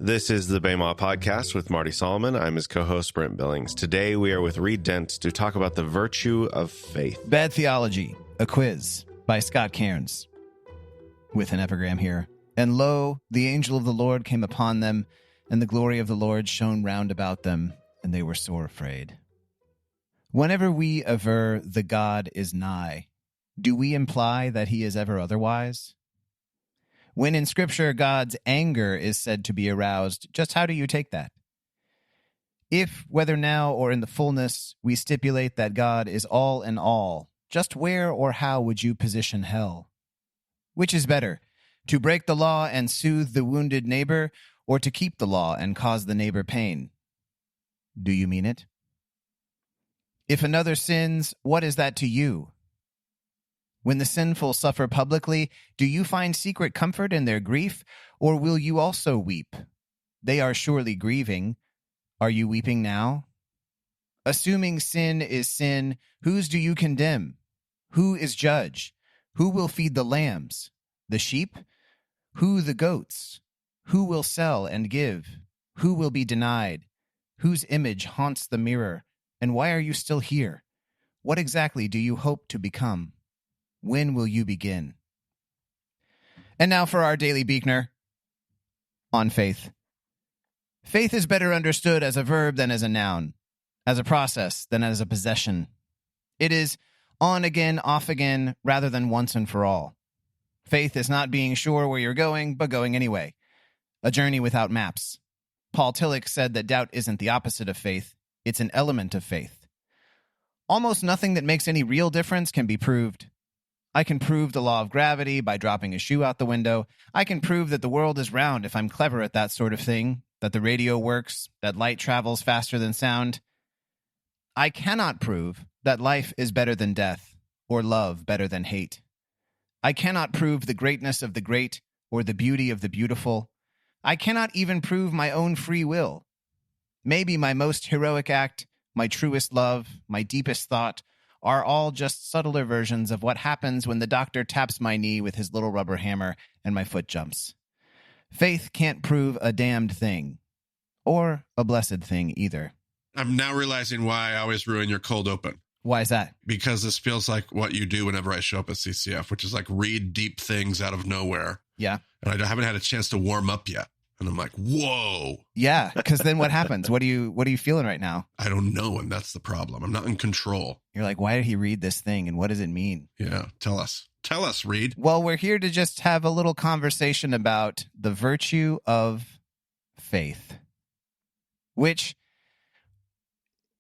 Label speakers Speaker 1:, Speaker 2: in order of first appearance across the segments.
Speaker 1: This is the Bema Podcast with Marty Solomon. I'm his co-host, Brent Billings. Today we are with Reed Dent to talk about the virtue of faith.
Speaker 2: Bad Theology, a quiz by Scott Cairns, with an epigram here. And lo, the angel of the Lord came upon them, and the glory of the Lord shone round about them, and they were sore afraid. Whenever we aver the God is nigh, do we imply that he is ever otherwise? When in Scripture God's anger is said to be aroused, just how do you take that? If, whether now or in the fullness, we stipulate that God is all in all, just where or how would you position hell? Which is better, to break the law and soothe the wounded neighbor, or to keep the law and cause the neighbor pain? Do you mean it? If another sins, what is that to you? When the sinful suffer publicly, do you find secret comfort in their grief, or will you also weep? They are surely grieving. Are you weeping now? Assuming sin is sin, whose do you condemn? Who is judge? Who will feed the lambs? The sheep? Who the goats? Who will sell and give? Who will be denied? Whose image haunts the mirror? And why are you still here? What exactly do you hope to become? When will you begin? And now for our daily Beekner on faith. Faith is better understood as a verb than as a noun, as a process than as a possession. It is on again, off again, rather than once and for all. Faith is not being sure where you're going, but going anyway. A journey without maps. Paul Tillich said that doubt isn't the opposite of faith, it's an element of faith. Almost nothing that makes any real difference can be proved. I can prove the law of gravity by dropping a shoe out the window. I can prove that the world is round if I'm clever at that sort of thing, that the radio works, that light travels faster than sound. I cannot prove that life is better than death, or love better than hate. I cannot prove the greatness of the great, or the beauty of the beautiful. I cannot even prove my own free will. Maybe my most heroic act, my truest love, my deepest thought, are all just subtler versions of what happens when the doctor taps my knee with his little rubber hammer and my foot jumps. Faith can't prove a damned thing, or a blessed thing either.
Speaker 3: I'm now realizing why I always ruin your cold open.
Speaker 2: Why is that?
Speaker 3: Because this feels like what you do whenever I show up at CCF, which is like read deep things out of nowhere.
Speaker 2: Yeah.
Speaker 3: And I haven't had a chance to warm up yet. And I'm like, whoa.
Speaker 2: Yeah, because then what happens? What are you feeling right now?
Speaker 3: I don't know, and that's the problem. I'm not in control.
Speaker 2: You're like, why did he read this thing, and what does it mean?
Speaker 3: Yeah, tell us. Tell us, Reed.
Speaker 2: Well, we're here to just have a little conversation about the virtue of faith, which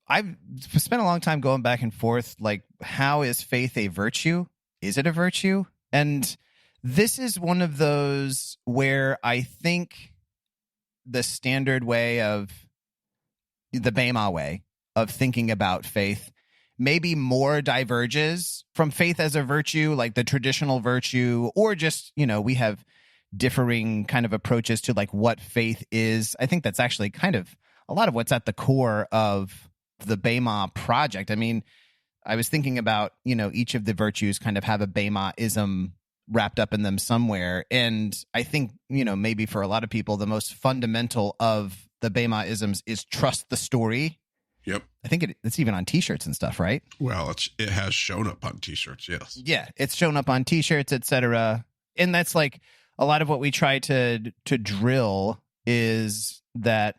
Speaker 2: I've spent a long time going back and forth, like, how is faith a virtue? Is it a virtue? And this is one of those where I think the standard way of the Bema way of thinking about faith maybe more diverges from faith as a virtue, like the traditional virtue, or just, we have differing kind of approaches to like what faith is. I think that's actually kind of a lot of what's at the core of the Bema project. I mean, I was thinking about, each of the virtues kind of have a Bema-ism wrapped up in them somewhere. And I think, maybe for a lot of people, the most fundamental of the Bema-isms is trust the story.
Speaker 3: Yep.
Speaker 2: I think it's even on T-shirts and stuff, right?
Speaker 3: Well, it has shown up on T-shirts, yes.
Speaker 2: Yeah, it's shown up on T-shirts, etc. And that's like a lot of what we try to drill is that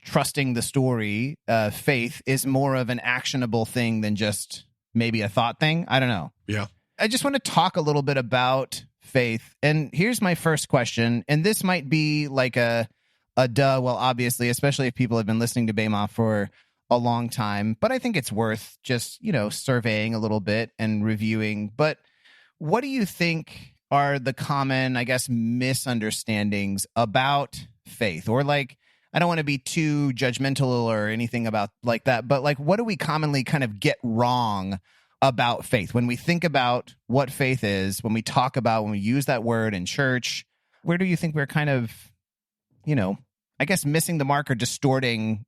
Speaker 2: trusting the story, faith, is more of an actionable thing than just maybe a thought thing. I don't know.
Speaker 3: Yeah.
Speaker 2: I just want to talk a little bit about faith. And here's my first question. And this might be like a duh. Well, obviously, especially if people have been listening to Bema for a long time. But I think it's worth just, surveying a little bit and reviewing. But what do you think are the common, I guess, misunderstandings about faith? Or like, I don't want to be too judgmental or anything about like that. But like, what do we commonly kind of get wrong about faith? When we think about what faith is, when we talk about, when we use that word in church, where do you think we're kind of, I guess missing the mark or distorting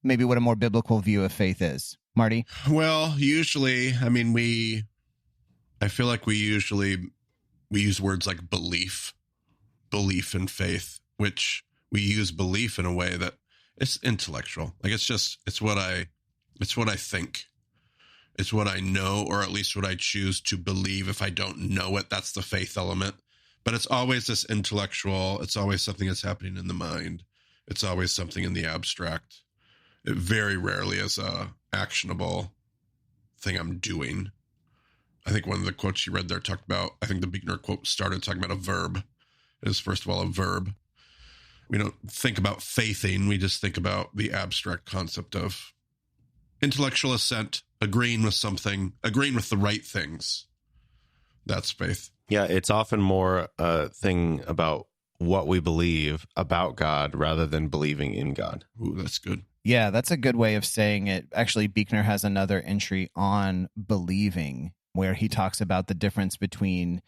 Speaker 2: maybe what a more biblical view of faith is? Marty?
Speaker 3: Well, usually, I feel like we use words like belief in faith, which we use belief in a way that it's intellectual. Like it's what I think. It's what I know, or at least what I choose to believe. If I don't know it, that's the faith element. But it's always this intellectual. It's always something that's happening in the mind. It's always something in the abstract. It very rarely is a actionable thing I'm doing. I think one of the quotes you read there talked about, I think the Buechner quote started talking about a verb. It is, first of all, a verb. We don't think about faithing. We just think about the abstract concept of intellectual assent, agreeing with something, agreeing with the right things. That's faith.
Speaker 1: Yeah, it's often more a thing about what we believe about God rather than believing in God.
Speaker 3: Ooh, that's good.
Speaker 2: Yeah, that's a good way of saying it. Actually, Buechner has another entry on believing where he talks about the difference between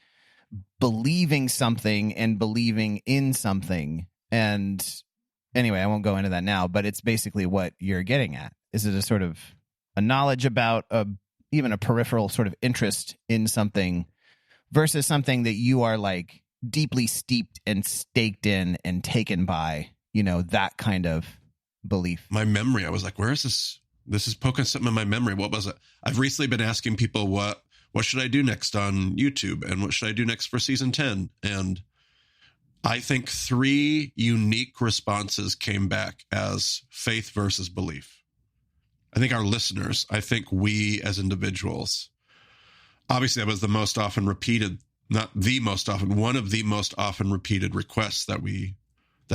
Speaker 2: believing something and believing in something. And anyway, I won't go into that now, but it's basically what you're getting at. Is it a sort of a knowledge about even a peripheral sort of interest in something versus something that you are like deeply steeped and staked in and taken by, that kind of belief?
Speaker 3: My memory, I was like, where is this? This is poking something in my memory. What was it? I've recently been asking people what should I do next on YouTube and what should I do next for season 10? And I think 3 unique responses came back as faith versus belief. I think our listeners, I think we as individuals, obviously that was the most often repeated, not the most often, one of the most often repeated requests that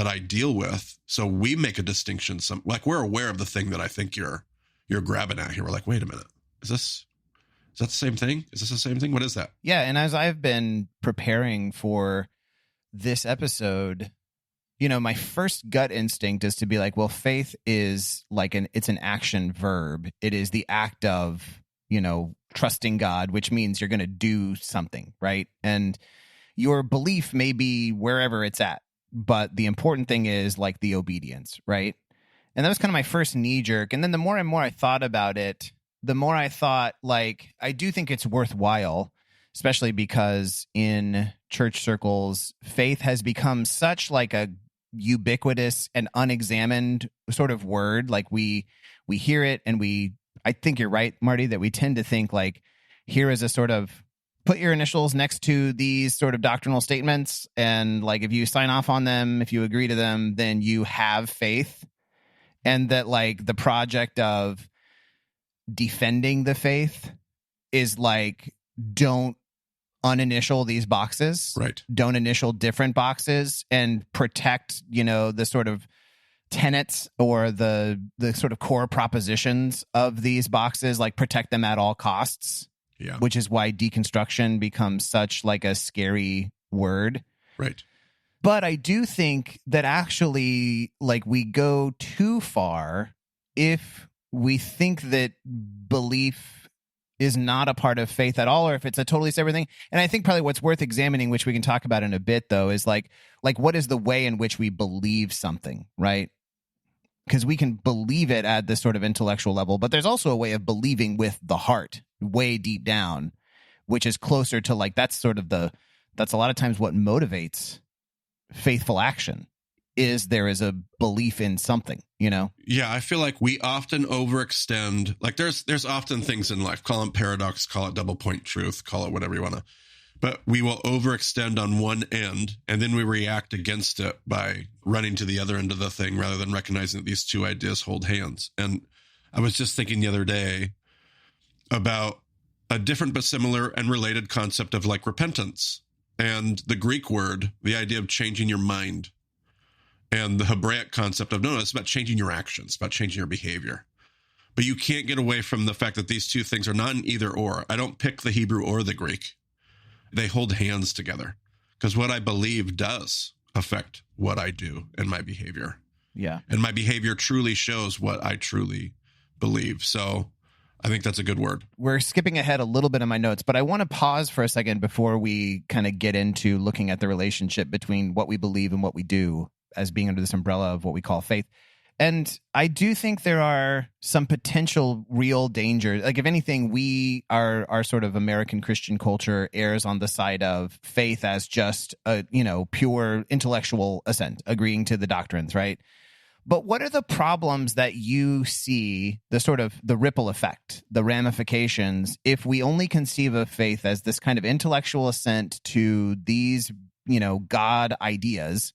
Speaker 3: I deal with. So we make a distinction. Like we're aware of the thing that I think you're grabbing at here. We're like, wait a minute, is that the same thing? Is this the same thing? What is that?
Speaker 2: Yeah, and as I've been preparing for this episode, my first gut instinct is to be like, well, faith is like it's an action verb. It is the act of, trusting God, which means you're going to do something, right? And your belief may be wherever it's at, but the important thing is like the obedience, right? And that was kind of my first knee jerk. And then the more and more I thought about it, the more I thought, like, I do think it's worthwhile, especially because in church circles, faith has become such like a ubiquitous and unexamined sort of word. Like we hear it and I think you're right, Marty, that we tend to think like here is a sort of put your initials next to these sort of doctrinal statements. And like, if you sign off on them, if you agree to them, then you have faith. And that like the project of defending the faith is like, don't uninitial these boxes,
Speaker 3: right?
Speaker 2: Don't initial different boxes and protect, the sort of tenets or the sort of core propositions of these boxes, like protect them at all costs.
Speaker 3: Yeah.
Speaker 2: Which is why deconstruction becomes such like a scary word.
Speaker 3: Right.
Speaker 2: But I do think that actually like we go too far if we think that belief is not a part of faith at all, or if it's a totally separate thing. And I think probably what's worth examining, which we can talk about in a bit, though, is like what is the way in which we believe something, right? Because we can believe it at this sort of intellectual level, but there's also a way of believing with the heart, way deep down, which is closer to like that's a lot of times what motivates faithful action. There is a belief in something,
Speaker 3: Yeah, I feel like we often overextend. Like there's often things in life, call it paradox, call it double point truth, call it whatever you want to. But we will overextend on one end, and then we react against it by running to the other end of the thing rather than recognizing that these two ideas hold hands. And I was just thinking the other day about a different but similar and related concept of like repentance and the Greek word, the idea of changing your mind. And the Hebraic concept of, no, it's about changing your actions, about changing your behavior. But you can't get away from the fact that these two things are not an either or. I don't pick the Hebrew or the Greek. They hold hands together because what I believe does affect what I do and my behavior.
Speaker 2: Yeah.
Speaker 3: And my behavior truly shows what I truly believe. So I think that's a good word.
Speaker 2: We're skipping ahead a little bit in my notes, but I want to pause for a second before we kind of get into looking at the relationship between what we believe and what we do as being under this umbrella of what we call faith. And I do think there are some potential real dangers. Like, if anything, our sort of American Christian culture errs on the side of faith as just a, pure intellectual assent, agreeing to the doctrines, right? But what are the problems that you see, the ripple effect, the ramifications, if we only conceive of faith as this kind of intellectual assent to these, God ideas?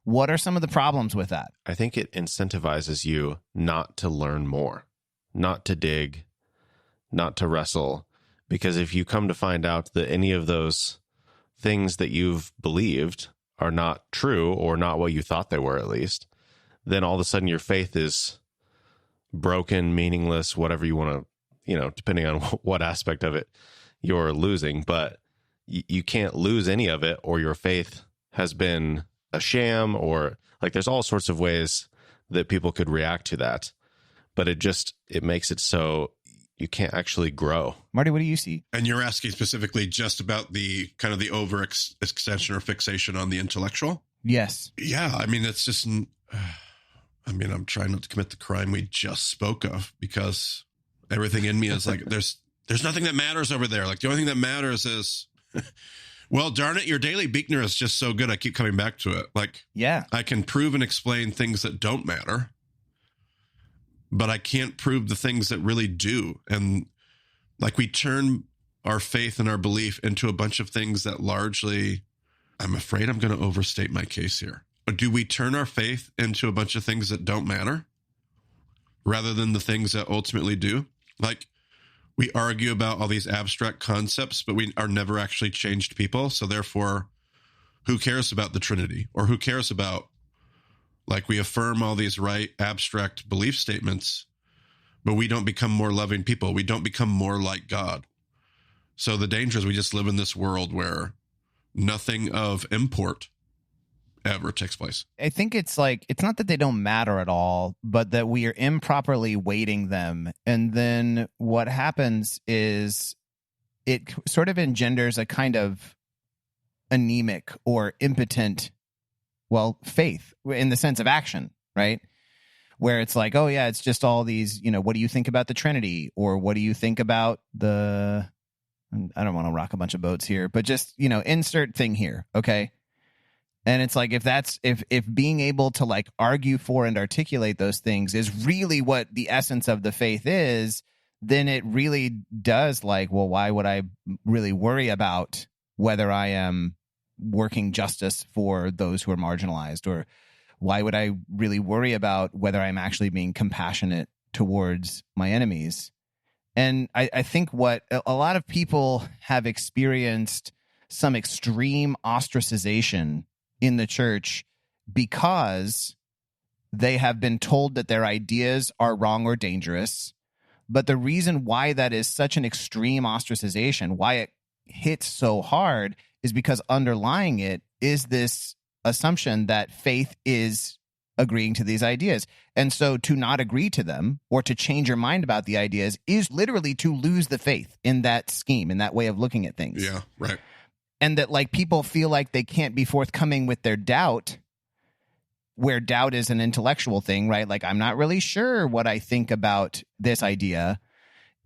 Speaker 2: What are some of the problems with that?
Speaker 1: I think it incentivizes you not to learn more, not to dig, not to wrestle. Because if you come to find out that any of those things that you've believed are not true, or not what you thought they were at least, then all of a sudden your faith is broken, meaningless, whatever you want to, depending on what aspect of it you're losing. But you can't lose any of it, or your faith has been a sham, or like there's all sorts of ways that people could react to that. But it makes it so you can't actually grow.
Speaker 2: Marty, what do you see?
Speaker 3: And you're asking specifically just about the kind of the overextension or fixation on the intellectual?
Speaker 2: Yes.
Speaker 3: Yeah. I mean, it's just, I'm trying not to commit the crime we just spoke of, because everything in me is like, there's nothing that matters over there. Like, the only thing that matters is, well, darn it, your daily Beekner is just so good. I keep coming back to it. Like,
Speaker 2: yeah,
Speaker 3: I can prove and explain things that don't matter, but I can't prove the things that really do. And like, we turn our faith and our belief into a bunch of things that largely, I'm afraid I'm going to overstate my case here. But do we turn our faith into a bunch of things that don't matter rather than the things that ultimately do? Like, we argue about all these abstract concepts, but we are never actually changed people. So therefore, who cares about the Trinity? Or who cares about, like, we affirm all these right abstract belief statements, but we don't become more loving people. We don't become more like God. So the danger is we just live in this world where nothing of import ever takes place.
Speaker 2: I think it's not that they don't matter at all, but that we are improperly weighting them. And then what happens is it sort of engenders a kind of anemic or impotent, faith in the sense of action, right? Where it's like, oh yeah, it's just all these, what do you think about the Trinity? Or what do you think about I don't want to rock a bunch of boats here, but just, insert thing here. Okay. And it's like, if being able to like argue for and articulate those things is really what the essence of the faith is, then it really does why would I really worry about whether I am working justice for those who are marginalized? Or why would I really worry about whether I'm actually being compassionate towards my enemies? And I think what a lot of people have experienced some extreme ostracization in the church because they have been told that their ideas are wrong or dangerous. But the reason why that is such an extreme ostracization, why it hits so hard, is because underlying it is this assumption that faith is agreeing to these ideas. And so to not agree to them or to change your mind about the ideas is literally to lose the faith in that scheme, in that way of looking at things.
Speaker 3: Yeah, right.
Speaker 2: And that people feel like they can't be forthcoming with their doubt, where doubt is an intellectual thing, right? Like, I'm not really sure what I think about this idea.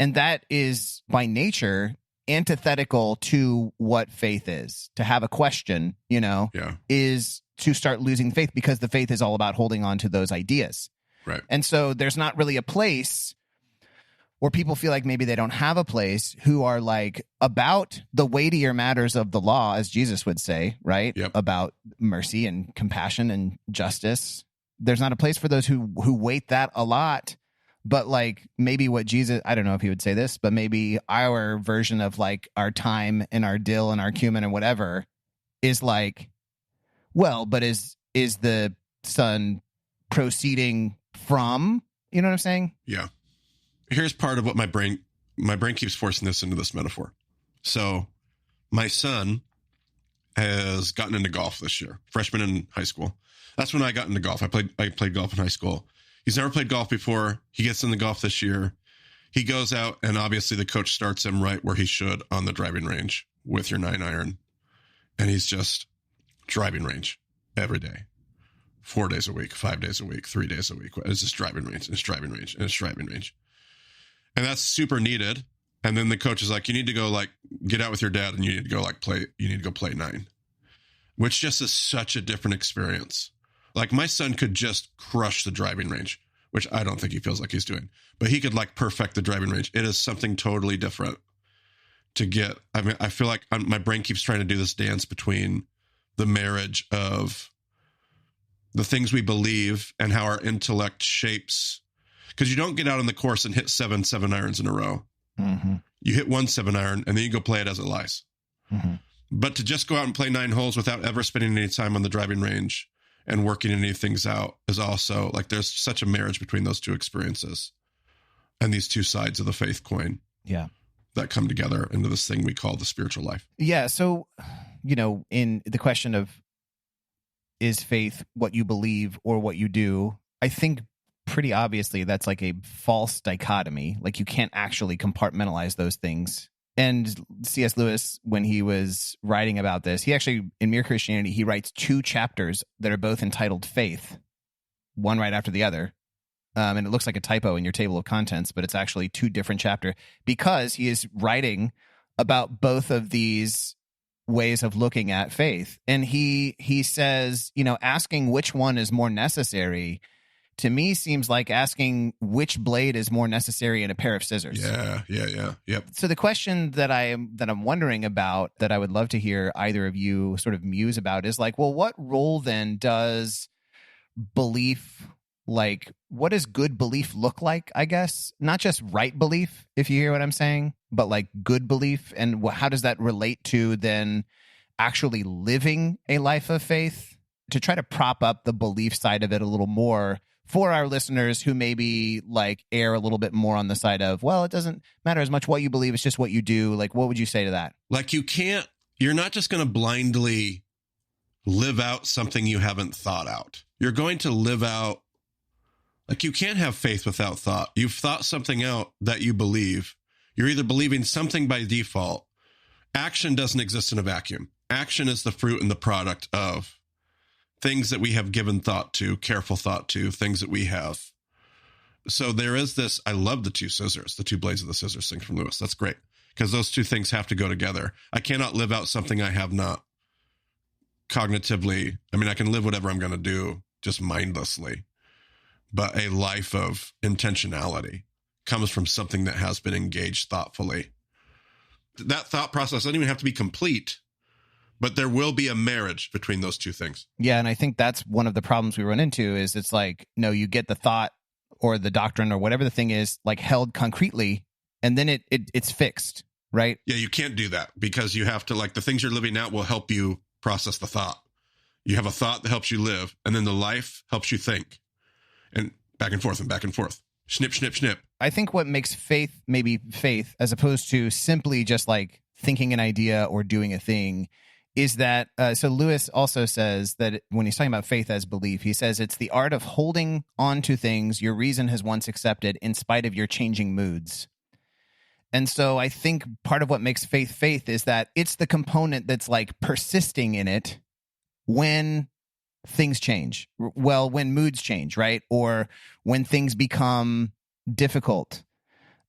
Speaker 2: And that is by nature antithetical to what faith is. To have a question, is to start losing faith, because the faith is all about holding on to those ideas.
Speaker 3: Right.
Speaker 2: And so there's not really a place, or people feel like maybe they don't have a place, who are like about the weightier matters of the law, as Jesus would say, right?
Speaker 3: Yep.
Speaker 2: About mercy and compassion and justice. There's not a place for those who weight that a lot. But maybe what Jesus, I don't know if he would say this, but maybe our version of our thyme and our dill and our cumin and whatever is but is the son proceeding from, you know what I'm saying?
Speaker 3: Yeah. Here's part of what my brain keeps forcing this into this metaphor. So my son has gotten into golf this year, freshman in high school. That's when I got into golf. I played golf in high school. He's never played golf before. He gets into golf this year. He goes out, and obviously the coach starts him right where he should, on the driving range with your 9-iron. And he's just driving range every day 4 days a week, 5 days a week, 3 days a week. It's just driving range, and it's driving range, and it's driving range. And that's super needed. And then the coach is like, you need to go like get out with your dad and you need to go like play, you need to go play 9, which just is such a different experience. Like my son could just crush the driving range, which I don't think he feels like he's doing, but he could like perfect the driving range. It is something totally different to get. I mean, I feel like my brain keeps trying to do this dance between the marriage of the things we believe and how our intellect shapes, because you don't get out on the course and hit 7 7-irons in a row.
Speaker 2: Mm-hmm.
Speaker 3: You hit 1 7-iron and then you go play it as it lies.
Speaker 2: Mm-hmm.
Speaker 3: But to just go out and play 9 holes without ever spending any time on the driving range and working any things out is also like there's such a marriage between those two experiences and these two sides of the faith coin.
Speaker 2: Yeah.
Speaker 3: That come together into this thing we call the spiritual life.
Speaker 2: Yeah. So, in the question of is faith what you believe or what you do, I think pretty obviously that's like a false dichotomy. Like you can't actually compartmentalize those things. And C.S. Lewis, when he was writing about this, he actually, in Mere Christianity, he writes 2 chapters that are both entitled Faith, one right after the other. And it looks like a typo in your table of contents, but it's actually 2 different chapters because he is writing about both of these ways of looking at faith. And he says, asking which one is more necessary to me seems like asking which blade is more necessary in a pair of scissors.
Speaker 3: Yeah. Yep.
Speaker 2: So the question that I'm wondering about, that I would love to hear either of you sort of muse about, is like, well, what role then does belief, like, what does good belief look like, I guess? Not just right belief, if you hear what I'm saying, but like good belief. And how does that relate to then actually living a life of faith? To try to prop up the belief side of it a little more for our listeners who maybe like err a little bit more on the side of, well, it doesn't matter as much what you believe, it's just what you do. Like, what would you say to that?
Speaker 3: Like you're not just going to blindly live out something you haven't thought out. You're going to live out, like you can't have faith without thought. You've thought something out that you believe. You're either believing something by default. Action doesn't exist in a vacuum. Action is the fruit and the product of things that we have given thought to, careful thought to, things that we have. So there is this, I love the 2 scissors, the 2 blades of the scissors thing from Lewis. That's great because those 2 things have to go together. I cannot live out something I have not cognitively. I mean, I can live whatever I'm going to do just mindlessly, but a life of intentionality comes from something that has been engaged thoughtfully. That thought process doesn't even have to be complete, but there will be a marriage between those 2 things.
Speaker 2: Yeah, and I think that's one of the problems we run into is it's like, no, you get the thought or the doctrine or whatever the thing is like held concretely, and then it's fixed, right?
Speaker 3: Yeah, you can't do that because you have to, like, the things you're living out will help you process the thought. You have a thought that helps you live, and then the life helps you think. And back and forth and back and forth. Snip, snip, snip.
Speaker 2: I think what makes faith maybe faith as opposed to simply just like thinking an idea or doing a thing is that, so Lewis also says that when he's talking about faith as belief, he says it's the art of holding on to things your reason has once accepted in spite of your changing moods. And so I think part of what makes faith is that it's the component that's like persisting in it when things change. Well, when moods change, right? Or when things become difficult.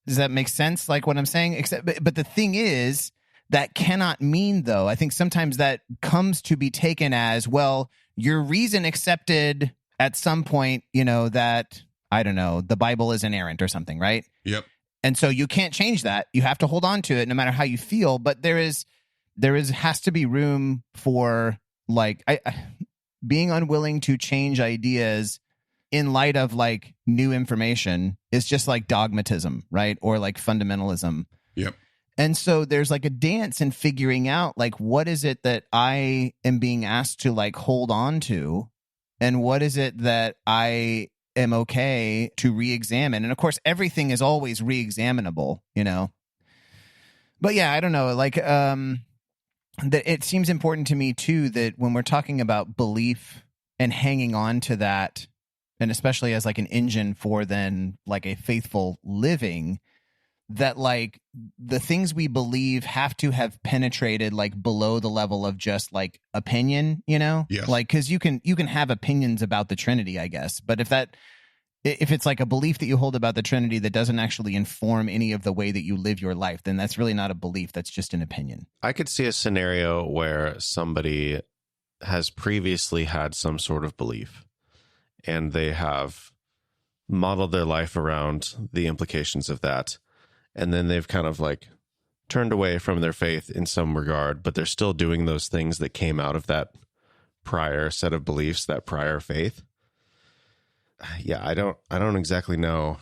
Speaker 2: Does that make sense? Like what I'm saying? But the thing is, that cannot mean, though, I think sometimes that comes to be taken as, well, your reason accepted at some point, that, I don't know, the Bible is inerrant or something, right?
Speaker 3: Yep.
Speaker 2: And so you can't change that. You have to hold on to it no matter how you feel. But has to be room for like being unwilling to change ideas in light of like new information is just like dogmatism, right? Or like fundamentalism.
Speaker 3: Yep.
Speaker 2: And so there's like a dance in figuring out like what is it that I am being asked to like hold on to, and what is it that I am okay to re-examine. And of course, everything is always re-examinable, But yeah, I don't know. Like, that it seems important to me too that when we're talking about belief and hanging on to that, and especially as like an engine for then like a faithful living, that like the things we believe have to have penetrated like below the level of just like opinion, you know?
Speaker 3: Yes.
Speaker 2: Like, cause you can have opinions about the Trinity, I guess. But if it's like a belief that you hold about the Trinity that doesn't actually inform any of the way that you live your life, then that's really not a belief. That's just an opinion.
Speaker 1: I could see a scenario where somebody has previously had some sort of belief and they have modeled their life around the implications of that. And then they've kind of like turned away from their faith in some regard, but they're still doing those things that came out of that prior set of beliefs, that prior faith. Yeah, I don't exactly know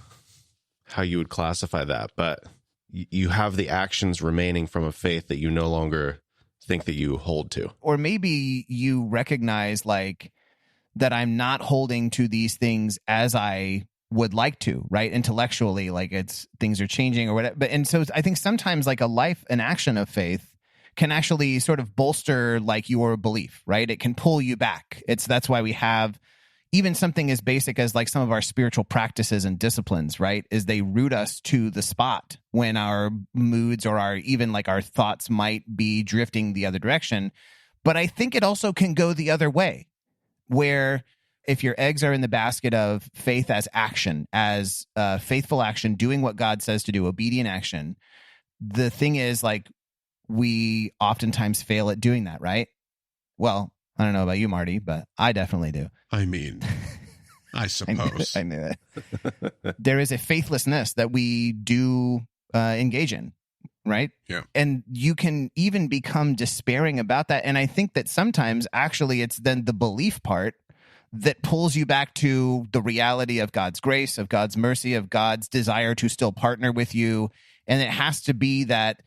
Speaker 1: how you would classify that, but you have the actions remaining from a faith that you no longer think that you hold to.
Speaker 2: Or maybe you recognize like that I'm not holding to these things as I would like to, right? Intellectually, like it's things are changing or whatever. And so I think sometimes like an action of faith can actually sort of bolster like your belief, right? It can pull you back. That's why we have even something as basic as like some of our spiritual practices and disciplines, right? Is they root us to the spot when our moods or even like our thoughts might be drifting the other direction. But I think it also can go the other way, where if your eggs are in the basket of faith as action, as faithful action, doing what God says to do, obedient action, the thing is like we oftentimes fail at doing that, right? Well, I don't know about you, Marty, but I definitely do.
Speaker 3: I mean, I suppose.
Speaker 2: I knew it. There is a faithlessness that we do engage in, right?
Speaker 3: Yeah.
Speaker 2: And you can even become despairing about that. And I think that sometimes actually it's then the belief part that pulls you back to the reality of God's grace, of God's mercy, of God's desire to still partner with you. And it has to be that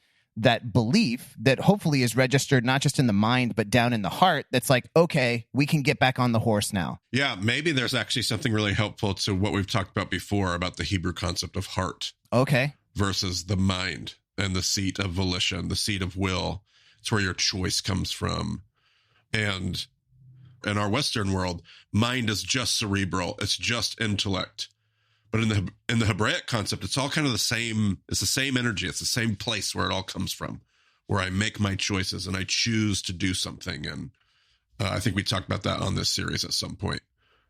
Speaker 2: belief that hopefully is registered not just in the mind, but down in the heart. That's like, okay, we can get back on the horse now.
Speaker 3: Yeah, maybe there's actually something really helpful to what we've talked about before about the Hebrew concept of heart.
Speaker 2: Okay.
Speaker 3: Versus the mind and the seat of volition, the seat of will. It's where your choice comes from. And in our Western world, mind is just cerebral. It's just intellect. But in the Hebraic concept, it's all kind of the same. It's the same energy. It's the same place where it all comes from, where I make my choices and I choose to do something. And I think we talked about that on this series at some point.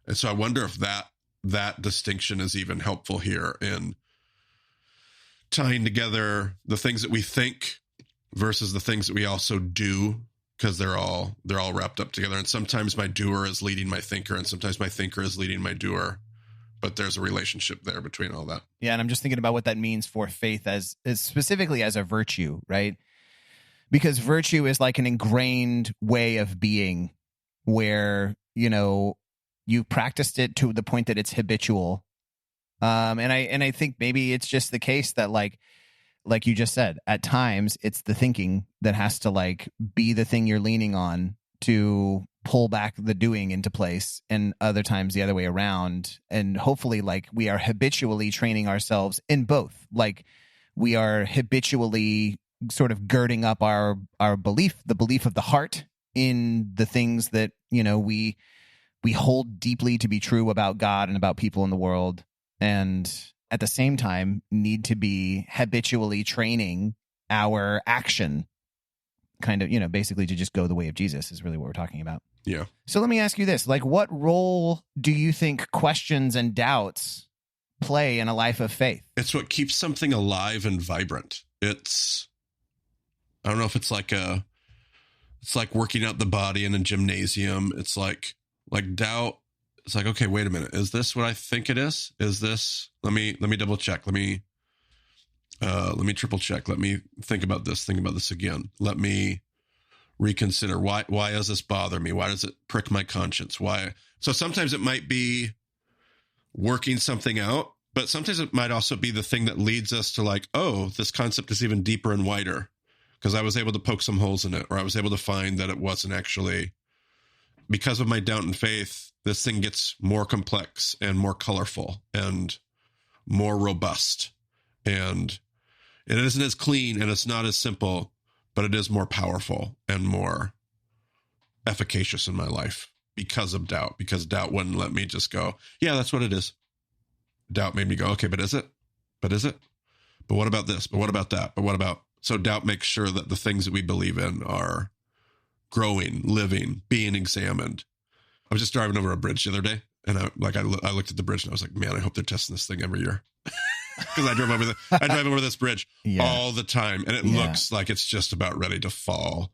Speaker 3: And so I wonder if that distinction is even helpful here in tying together the things that we think versus the things that we also do, because they're all wrapped up together. And sometimes my doer is leading my thinker, and sometimes my thinker is leading my doer. But there's a relationship there between all that.
Speaker 2: Yeah, and I'm just thinking about what that means for faith as specifically as a virtue, right? Because virtue is like an ingrained way of being where, you know, you've practiced it to the point that it's habitual. And I think maybe it's just the case that like you just said, at times it's the thinking that has to like be the thing you're leaning on to pull back the doing into place, and other times the other way around. And hopefully like we are habitually training ourselves in both. Like we are habitually sort of girding up our belief, the belief of the heart in the things that, you know, we hold deeply to be true about God and about people in the world. And at the same time need to be habitually training our action kind of, you know, basically to just go the way of Jesus is really what we're talking about.
Speaker 3: Yeah.
Speaker 2: So let me ask you this, like what role do you think questions and doubts play in a life of faith?
Speaker 3: It's what keeps something alive and vibrant. I don't know if it's like working out the body in a gymnasium. It's like doubt. It's like, okay, wait a minute. Is this what I think it is? Is this, let me double check. Let me triple check. Let me think about this again. Let me reconsider. Why does this bother me? Why does it prick my conscience? Why? So sometimes it might be working something out, but sometimes it might also be the thing that leads us to like, oh, this concept is even deeper and wider because I was able to poke some holes in it, or I was able to find that it wasn't actually, because of my doubt and faith, this thing gets more complex and more colorful and more robust. And it isn't as clean and it's not as simple, but it is more powerful and more efficacious in my life because of doubt, because doubt wouldn't let me just go, yeah, that's what it is. Doubt made me go, okay, but is it? but what about this? But what about that? But what about, so doubt makes sure that the things that we believe in are growing, living, being examined. I was just driving over a bridge the other day, and I looked at the bridge and I was like, man, I hope they're testing this thing every year. Because I drive over this bridge all the time, and it looks like it's just about ready to fall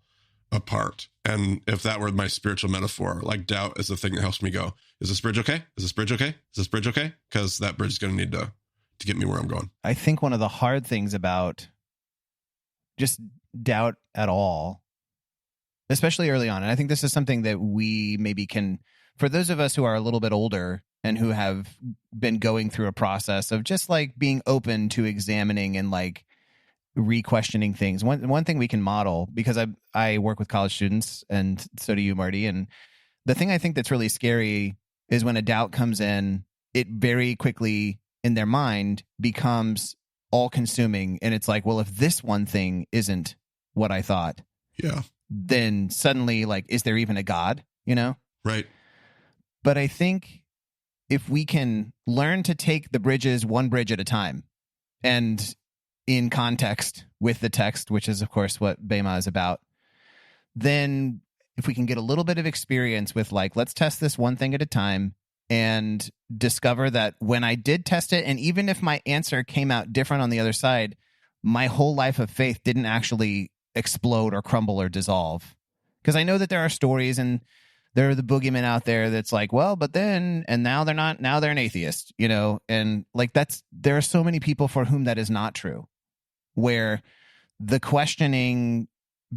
Speaker 3: apart. And if that were my spiritual metaphor, like doubt is the thing that helps me go, is this bridge okay? Is this bridge okay? Is this bridge okay? Because that bridge is going to need to get me where I'm going.
Speaker 2: I think one of the hard things about just doubt at all, especially early on, and I think this is something that we maybe can, for those of us who are a little bit older and who have been going through a process of just like being open to examining and like re-questioning things. One thing we can model, because I work with college students, and so do you, Marty, and the thing I think that's really scary is when a doubt comes in, it very quickly in their mind becomes all-consuming, and it's like, well, if this one thing isn't what I thought, then suddenly, like, is there even a God, you know?
Speaker 3: Right.
Speaker 2: But I think if we can learn to take the bridges one bridge at a time, and in context with the text, which is, of course, what Bema is about, then if we can get a little bit of experience with, like, let's test this one thing at a time and discover that when I did test it, and even if my answer came out different on the other side, my whole life of faith didn't actually explode or crumble or dissolve. Because I know that there are stories, and there are the boogeymen out there that's like, well, but then, and now they're not, now they're an atheist, you know? And like, there are so many people for whom that is not true, where the questioning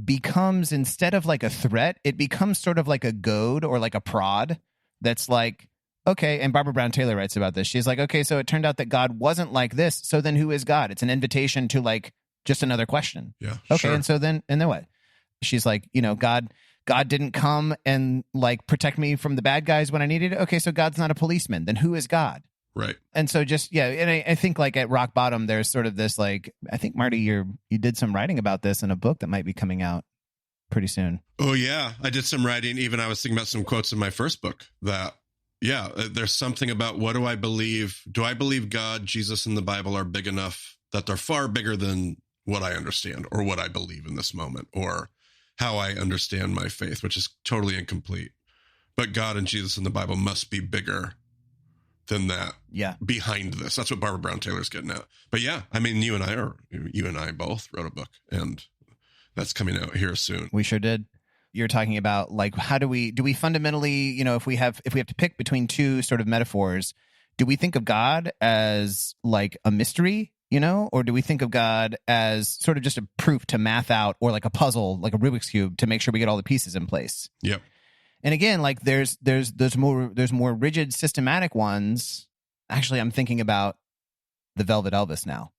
Speaker 2: becomes, instead of like a threat, it becomes sort of like a goad or like a prod that's like, okay. And Barbara Brown Taylor writes about this. She's like, okay, so it turned out that God wasn't like this. So then who is God? It's an invitation to like just another question.
Speaker 3: Yeah.
Speaker 2: Okay.
Speaker 3: Sure.
Speaker 2: And then what? She's like, you know, God didn't come and like protect me from the bad guys when I needed it. Okay, so God's not a policeman. Then who is God?
Speaker 3: Right.
Speaker 2: And so just, and I think like at rock bottom, there's sort of this like, I think, Marty, you did some writing about this in a book that might be coming out pretty soon.
Speaker 3: Oh, yeah. I did some writing. Even I was thinking about some quotes in my first book that, there's something about, what do I believe? Do I believe God, Jesus, and the Bible are big enough that they're far bigger than what I understand or what I believe in this moment, or how I understand my faith, which is totally incomplete. But God and Jesus and the Bible must be bigger than that.
Speaker 2: Yeah.
Speaker 3: Behind this. That's what Barbara Brown Taylor's getting at. But yeah, I mean, you and I both wrote a book, and that's coming out here soon.
Speaker 2: We sure did. You're talking about like, how do we fundamentally, you know, if we have to pick between two sort of metaphors, do we think of God as like a mystery, you know, or do we think of God as sort of just a proof to math out, or like a puzzle, like a Rubik's Cube, to make sure we get all the pieces in place?
Speaker 3: Yep.
Speaker 2: And again, like there's more rigid, systematic ones. Actually, I'm thinking about the Velvet Elvis now,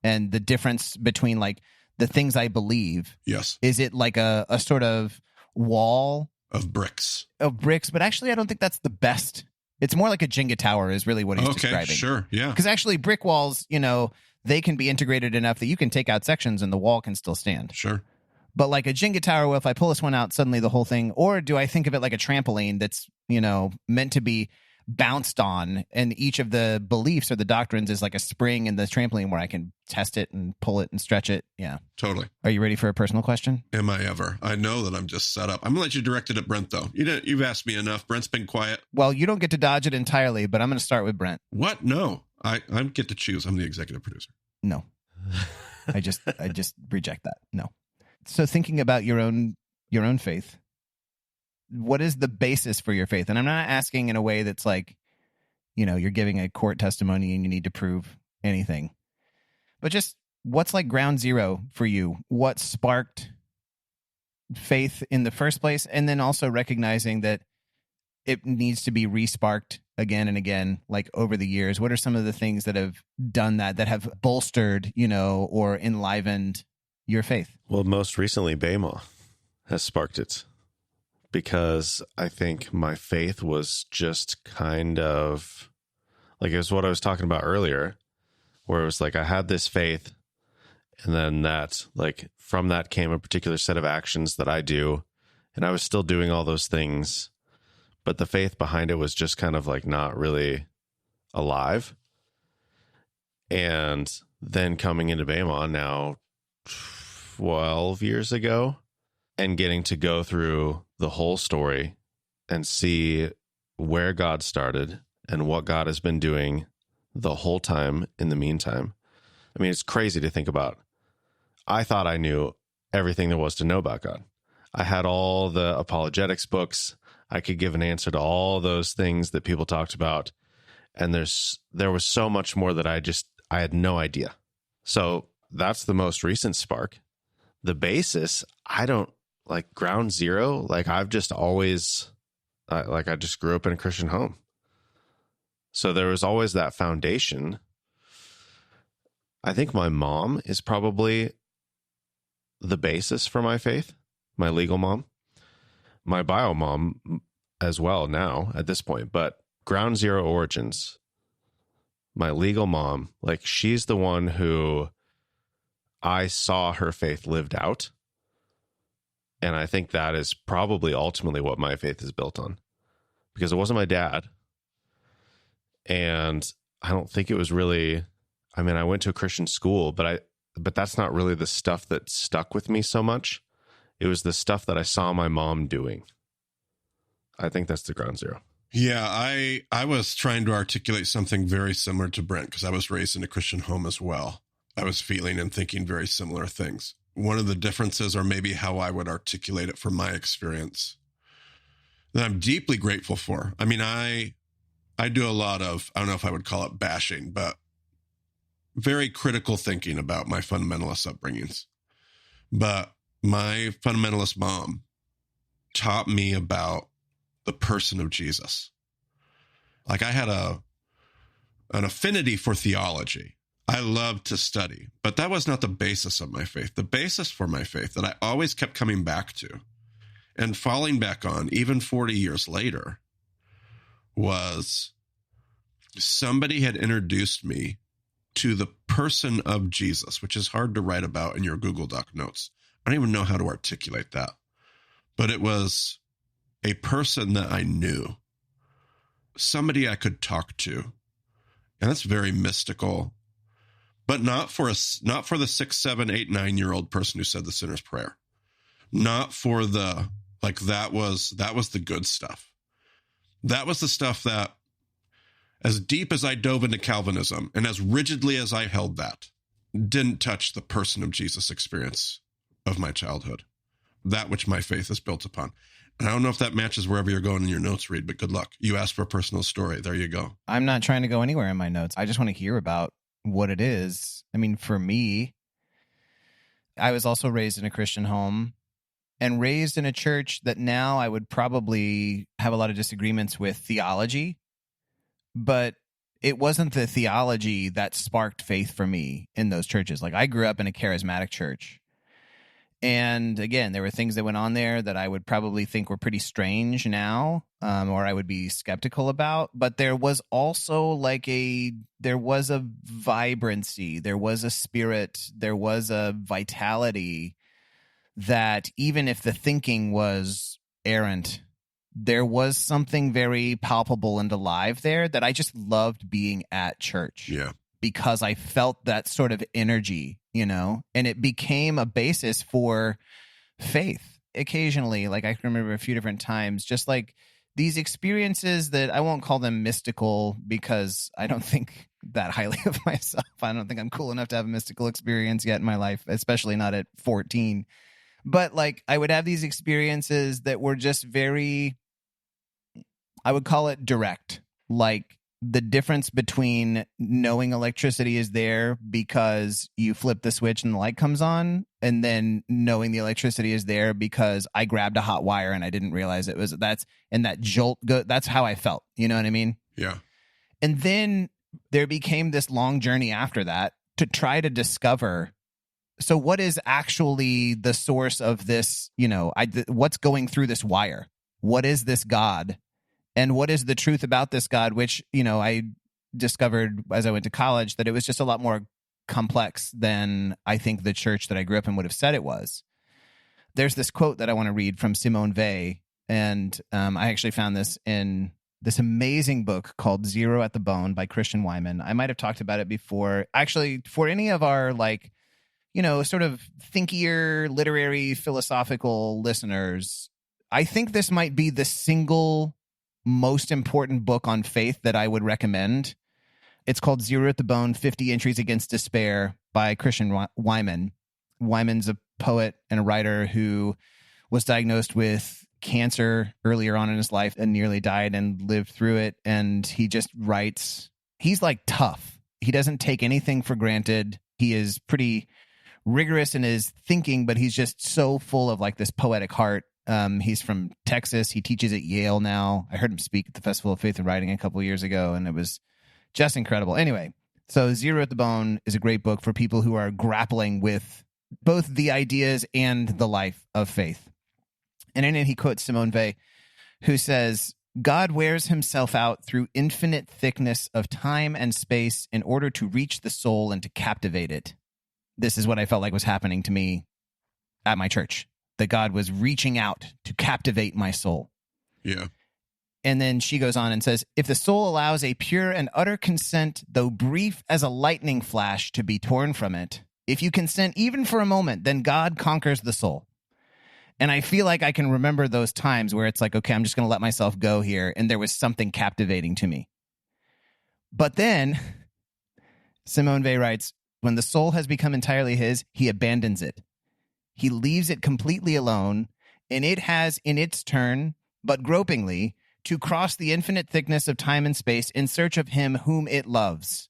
Speaker 2: and the difference between like the things I believe.
Speaker 3: Yes.
Speaker 2: Is it like a sort of wall
Speaker 3: of bricks?
Speaker 2: But actually, I don't think that's the best. It's more like a Jenga tower is really what he's describing.
Speaker 3: Sure. Yeah.
Speaker 2: Because actually brick walls, you know, they can be integrated enough that you can take out sections and the wall can still stand.
Speaker 3: Sure.
Speaker 2: But like a Jenga tower, well, if I pull this one out, suddenly the whole thing, or do I think of it like a trampoline that's, you know, meant to be bounced on, and each of the beliefs or the doctrines is like a spring in the trampoline where I can test it and pull it and stretch it. Yeah.
Speaker 3: Totally.
Speaker 2: Are you ready for a personal question?
Speaker 3: Am I ever? I know that I'm just set up. I'm going to let you direct it at Brent, though. You've asked me enough. Brent's been quiet.
Speaker 2: Well, you don't get to dodge it entirely, but I'm going to start with Brent.
Speaker 3: What? No. I get to choose. I'm the executive producer.
Speaker 2: No. I just reject that. No. So thinking about your own faith, what is the basis for your faith? And I'm not asking in a way that's like, you know, you're giving a court testimony and you need to prove anything, but just what's like ground zero for you? What sparked faith in the first place? And then also recognizing that it needs to be re-sparked again and again, like over the years. What are some of the things that have done that have bolstered, you know, or enlivened your faith?
Speaker 1: Well, most recently, Bema has sparked it, because I think my faith was just kind of like, it was what I was talking about earlier, where it was like I had this faith, and then that, like, from that came a particular set of actions that I do, and I was still doing all those things, but the faith behind it was just kind of like not really alive. And then coming into Bema now 12 years ago and getting to go through the whole story and see where God started and what God has been doing the whole time in the meantime. I mean, it's crazy to think about. I thought I knew everything there was to know about God. I had all the apologetics books. I could give an answer to all those things that people talked about. And there was so much more that I had no idea. So that's the most recent spark. The basis, I don't like ground zero. Like I've just always, I just grew up in a Christian home. So there was always that foundation. I think my mom is probably the basis for my faith, my legal mom, my bio mom as well now at this point, but ground zero origins, my legal mom, like she's the one who I saw her faith lived out. And I think that is probably ultimately what my faith is built on, because it wasn't my dad. And I don't think it was really, I mean, I went to a Christian school, but that's not really the stuff that stuck with me so much. It was the stuff that I saw my mom doing. I think that's the ground zero.
Speaker 3: Yeah, I was trying to articulate something very similar to Brent because I was raised in a Christian home as well. I was feeling and thinking very similar things. One of the differences, or maybe how I would articulate it from my experience, that I'm deeply grateful for. I mean, I do a lot of, I don't know if I would call it bashing, but very critical thinking about my fundamentalist upbringings. But my fundamentalist mom taught me about the person of Jesus. Like I had an affinity for theology. I loved to study, but that was not the basis of my faith. The basis for my faith that I always kept coming back to and falling back on, even 40 years later, was somebody had introduced me to the person of Jesus, which is hard to write about in your Google Doc notes. I don't even know how to articulate that, but it was a person that I knew, somebody I could talk to. And that's very mystical, but not for the 6, 7, 8, 9-year-old person who said the sinner's prayer. Not for the, like, that was the good stuff. That was the stuff that, as deep as I dove into Calvinism and as rigidly as I held that, didn't touch the person of Jesus experience of my childhood, that which my faith is built upon. And I don't know if that matches wherever you're going in your notes, Reed, but good luck. You asked for a personal story. There you go.
Speaker 2: I'm not trying to go anywhere in my notes. I just want to hear about what it is. I mean, for me, I was also raised in a Christian home and raised in a church that now I would probably have a lot of disagreements with theology, but it wasn't the theology that sparked faith for me in those churches. Like I grew up in a charismatic church. And again, there were things that went on there that I would probably think were pretty strange now, or I would be skeptical about. But there was also there was a vibrancy, there was a spirit, there was a vitality that even if the thinking was errant, there was something very palpable and alive there that I just loved being at church.
Speaker 3: Yeah.
Speaker 2: Because I felt that sort of energy, and it became a basis for faith. Occasionally, like I can remember a few different times, just like these experiences that I won't call them mystical because I don't think that highly of myself. I don't think I'm cool enough to have a mystical experience yet in my life, especially not at 14. But like I would have these experiences that were just very, I would call it direct, like the difference between knowing electricity is there because you flip the switch and the light comes on, and then knowing the electricity is there because I grabbed a hot wire and I didn't realize it was that jolt. That's how I felt. You know what I mean?
Speaker 3: Yeah. And
Speaker 2: then there became this long journey after that to try to discover, so what is actually the source of this, what's going through this wire? What is this God? And what is the truth about this God, which, I discovered as I went to college that it was just a lot more complex than I think the church that I grew up in would have said it was. There's this quote that I want to read from Simone Weil, and I actually found this in this amazing book called Zero at the Bone by Christian Wyman. I might have talked about it before. Actually, for any of our sort of thinkier, literary, philosophical listeners, I think this might be the single most important book on faith that I would recommend. It's called Zero at the Bone, 50 Entries Against Despair by Christian Wyman. Wyman's a poet and a writer who was diagnosed with cancer earlier on in his life and nearly died and lived through it. And he just writes, he's like tough. He doesn't take anything for granted. He is pretty rigorous in his thinking, but he's just so full of like this poetic heart. He's from Texas. He teaches at Yale now. I heard him speak at the Festival of Faith and Writing a couple of years ago, and it was just incredible. Anyway, so Zero at the Bone is a great book for people who are grappling with both the ideas and the life of faith. And in it, he quotes Simone Weil, who says, God wears himself out through infinite thickness of time and space in order to reach the soul and to captivate it. This is what I felt like was happening to me at my church, that God was reaching out to captivate my soul.
Speaker 3: Yeah.
Speaker 2: And then she goes on and says, if the soul allows a pure and utter consent, though brief as a lightning flash, to be torn from it, if you consent even for a moment, then God conquers the soul. And I feel like I can remember those times where it's like, okay, I'm just going to let myself go here. And there was something captivating to me. But then Simone Weil writes, when the soul has become entirely his, he abandons it. He leaves it completely alone, and it has in its turn, but gropingly, to cross the infinite thickness of time and space in search of him whom it loves.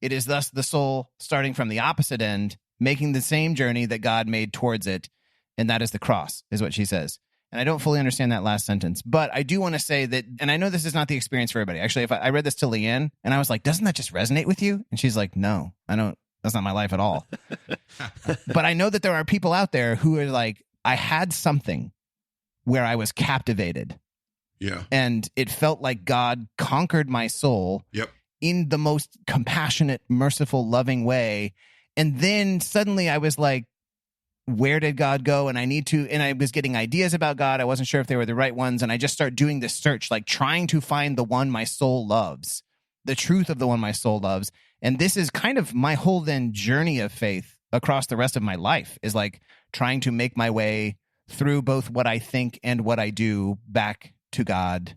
Speaker 2: It is thus the soul starting from the opposite end, making the same journey that God made towards it, and that is the cross, is what she says. And I don't fully understand that last sentence, but I do want to say that, and I know this is not the experience for everybody. Actually, if I read this to Leanne, and I was like, doesn't that just resonate with you? And she's like, no, I don't. That's not my life at all. But I know that there are people out there who are like, I had something where I was captivated.
Speaker 3: Yeah.
Speaker 2: And it felt like God conquered my soul in the most compassionate, merciful, loving way. And then suddenly I was like, where did God go? And I was getting ideas about God. I wasn't sure if they were the right ones. And I just started doing this search, like trying to find the one my soul loves, the truth of the one my soul loves. And this is kind of my whole then journey of faith across the rest of my life, is like trying to make my way through both what I think and what I do back to God.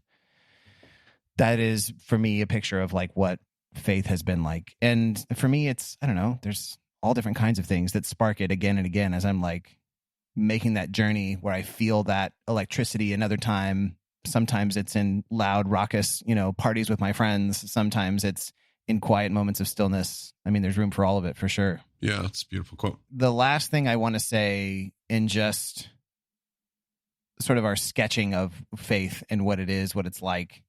Speaker 2: That is, for me, a picture of like what faith has been like. And for me, it's, I don't know, there's all different kinds of things that spark it again and again as I'm like making that journey where I feel that electricity another time. Sometimes it's in loud, raucous, parties with my friends. Sometimes it's in quiet moments of stillness. I mean, there's room for all of it for sure.
Speaker 3: Yeah, that's a beautiful quote.
Speaker 2: The last thing I want to say in just sort of our sketching of faith and what it is, what it's like.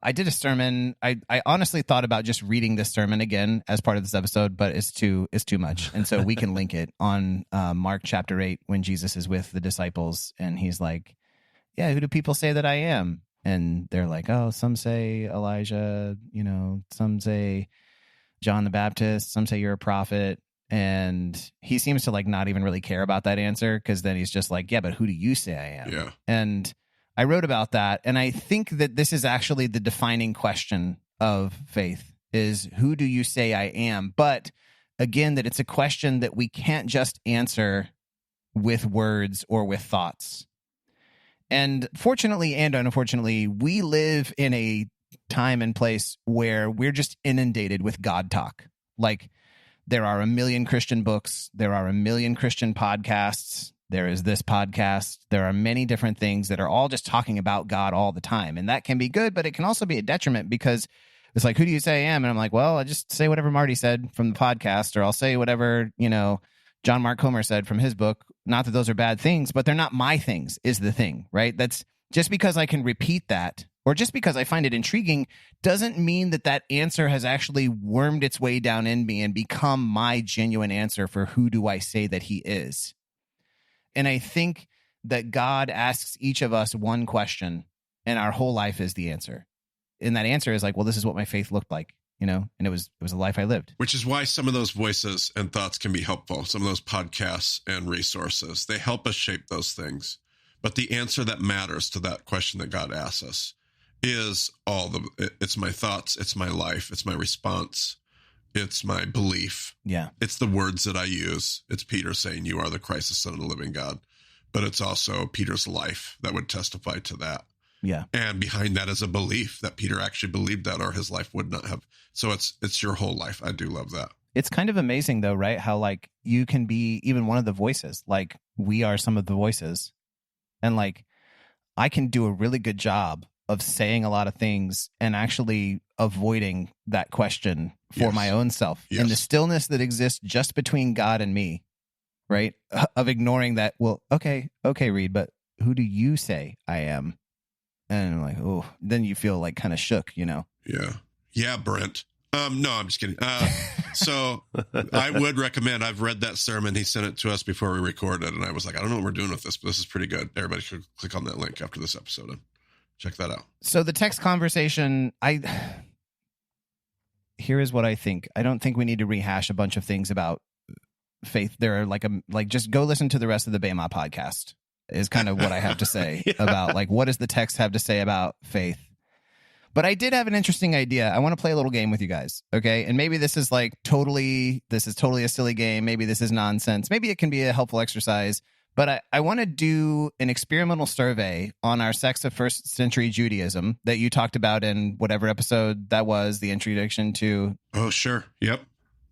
Speaker 2: I did a sermon. I honestly thought about just reading this sermon again as part of this episode, but it's too much. And so we can link it on Mark chapter 8 when Jesus is with the disciples and he's like, yeah, who do people say that I am? And they're like, oh, some say Elijah, some say John the Baptist, some say you're a prophet. And he seems to like not even really care about that answer, because then he's just like, yeah, but who do you say I am?
Speaker 3: Yeah.
Speaker 2: And I wrote about that. And I think that this is actually the defining question of faith is, who do you say I am? But again, that it's a question that we can't just answer with words or with thoughts. And fortunately and unfortunately, we live in a time and place where we're just inundated with God talk. Like, there are a million Christian books. There are a million Christian podcasts. There is this podcast. There are many different things that are all just talking about God all the time. And that can be good, but it can also be a detriment, because it's like, who do you say I am? And I'm like, well, I just say whatever Marty said from the podcast, or I'll say whatever, John Mark Comer said from his book. Not that those are bad things, but they're not my things is the thing, right? That's just because I can repeat that, or just because I find it intriguing, doesn't mean that that answer has actually wormed its way down in me and become my genuine answer for who do I say that he is. And I think that God asks each of us one question, and our whole life is the answer. And that answer is like, well, this is what my faith looked like, and it was a life I lived.
Speaker 3: Which is why some of those voices and thoughts can be helpful. Some of those podcasts and resources, they help us shape those things. But the answer that matters to that question that God asks us is it's my thoughts, it's my life, it's my response, it's my belief.
Speaker 2: Yeah.
Speaker 3: It's the words that I use. It's Peter saying, "You are the Christ, the Son of the living God." But it's also Peter's life that would testify to that.
Speaker 2: Yeah.
Speaker 3: And behind that is a belief that Peter actually believed that, or his life would not have. So it's your whole life. I do love that.
Speaker 2: It's kind of amazing though, right? How like you can be even one of the voices. Like we are some of the voices. And like I can do a really good job of saying a lot of things and actually avoiding that question for my own self.
Speaker 3: Yes.
Speaker 2: And the stillness that exists just between God and me, right? Of ignoring that, well, okay, Reed, but who do you say I am? And I'm like, oh, then you feel like kind of shook, you know?
Speaker 3: Yeah, Brent. No, I'm just kidding. So I would recommend, I've read that sermon. He sent it to us before we recorded, and I was like, I don't know what we're doing with this, but this is pretty good. Everybody should click on that link after this episode and check that out.
Speaker 2: So the text conversation, here is what I think. I don't think we need to rehash a bunch of things about faith. There are like just go listen to the rest of the Bema podcast is kind of what I have to say about like, what does the text have to say about faith? But I did have an interesting idea. I want to play a little game with you guys, okay? And maybe this is totally a silly game. Maybe this is nonsense. Maybe it can be a helpful exercise. But I want to do an experimental survey on our sects of first century Judaism that you talked about in whatever episode that was, the introduction to...
Speaker 3: Oh, sure. Yep.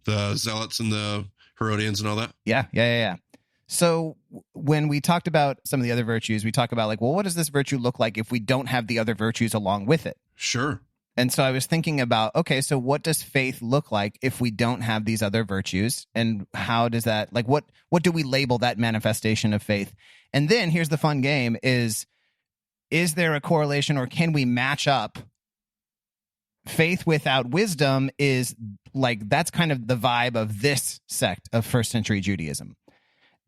Speaker 3: The Zealots and the Herodians and all that.
Speaker 2: Yeah. So when we talked about some of the other virtues, we talk about like, well, what does this virtue look like if we don't have the other virtues along with it?
Speaker 3: Sure.
Speaker 2: And so I was thinking about, okay, so what does faith look like if we don't have these other virtues? And how does that, like, what do we label that manifestation of faith? And then here's the fun game is there a correlation, or can we match up? Faith without wisdom is like, that's kind of the vibe of this sect of first century Judaism.